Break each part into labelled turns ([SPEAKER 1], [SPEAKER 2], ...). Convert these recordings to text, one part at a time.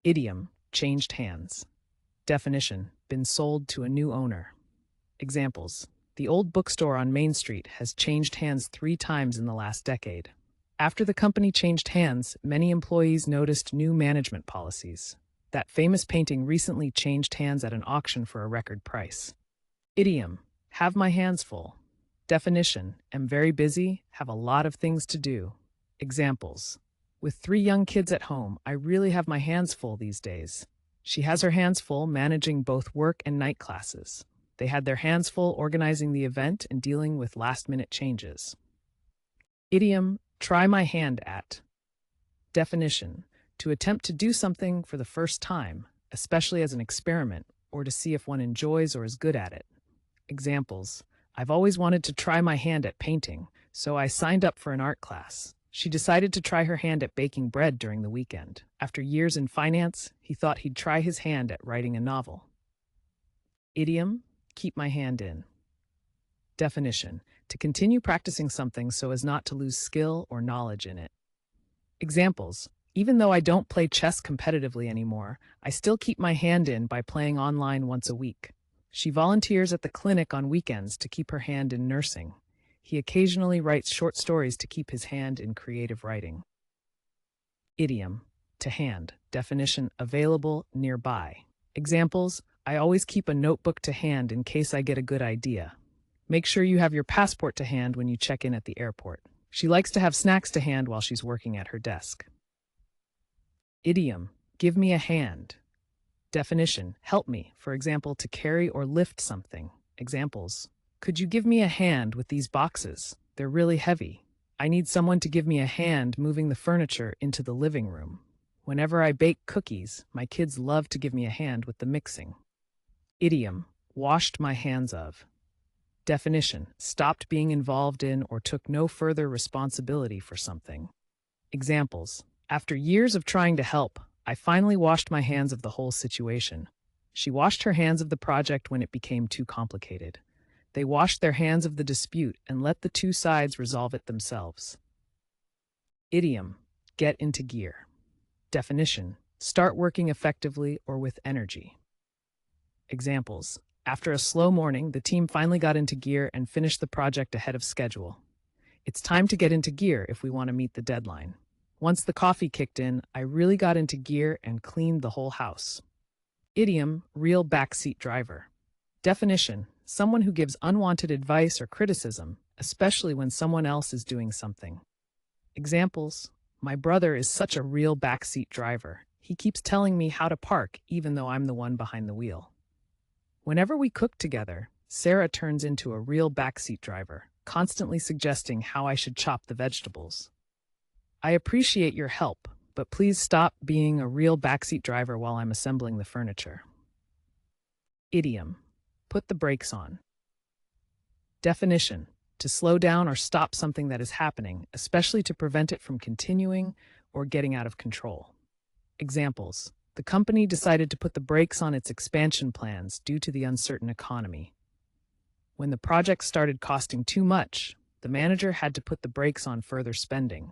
[SPEAKER 1] Idiom, changed hands. Definition, been sold to a new owner. Examples, the old bookstore on Main Street has changed hands 3 times in the last decade. After the company changed hands, many employees noticed new management policies. That famous painting recently changed hands at an auction for a record price. Idiom, have my hands full. Definition, am very busy, have a lot of things to do. Examples, with 3 young kids at home, I really have my hands full these days. She has her hands full managing both work and night classes. They had their hands full organizing the event and dealing with last-minute changes. Idiom, try my hand at. Definition, to attempt to do something for the first time, especially as an experiment, or to see if one enjoys or is good at it. Examples, I've always wanted to try my hand at painting, so I signed up for an art class. She decided to try her hand at baking bread during the weekend. After years in finance, he thought he'd try his hand at writing a novel. Idiom, keep my hand in. Definition, to continue practicing something so as not to lose skill or knowledge in it. Examples, even though I don't play chess competitively anymore, I still keep my hand in by playing online once a week. She volunteers at the clinic on weekends to keep her hand in nursing. He occasionally writes short stories to keep his hand in creative writing. Idiom, to hand. Definition, available nearby. Examples, I always keep a notebook to hand in case I get a good idea. Make sure you have your passport to hand when you check in at the airport. She likes to have snacks to hand while she's working at her desk. Idiom, give me a hand. Definition, help me, for example, to carry or lift something. Examples, could you give me a hand with these boxes? They're really heavy. I need someone to give me a hand moving the furniture into the living room. Whenever I bake cookies, my kids love to give me a hand with the mixing. Idiom, washed my hands of. Definition, stopped being involved in or took no further responsibility for something. Examples, after years of trying to help, I finally washed my hands of the whole situation. She washed her hands of the project when it became too complicated. They washed their hands of the dispute and let the 2 sides resolve it themselves. Idiom, get into gear. Definition, start working effectively or with energy. Examples, after a slow morning, the team finally got into gear and finished the project ahead of schedule. It's time to get into gear if we want to meet the deadline. Once the coffee kicked in, I really got into gear and cleaned the whole house. Idiom, real backseat driver. Definition, someone who gives unwanted advice or criticism, especially when someone else is doing something. Examples, my brother is such a real backseat driver. He keeps telling me how to park even though I'm the one behind the wheel. Whenever we cook together, Sarah turns into a real backseat driver, constantly suggesting how I should chop the vegetables. I appreciate your help, but please stop being a real backseat driver while I'm assembling the furniture. Idiom, put the brakes on. Definition, to slow down or stop something that is happening, especially to prevent it from continuing or getting out of control. Examples, the company decided to put the brakes on its expansion plans due to the uncertain economy. When the project started costing too much, the manager had to put the brakes on further spending.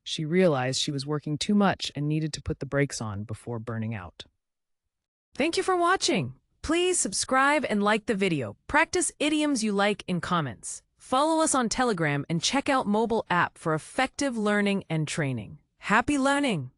[SPEAKER 1] She realized she was working too much and needed to put the brakes on before burning out.
[SPEAKER 2] Thank you for watching. Please subscribe and like the video. Practice idioms you like in comments. Follow us on Telegram and check out mobile app for effective learning and training. Happy learning!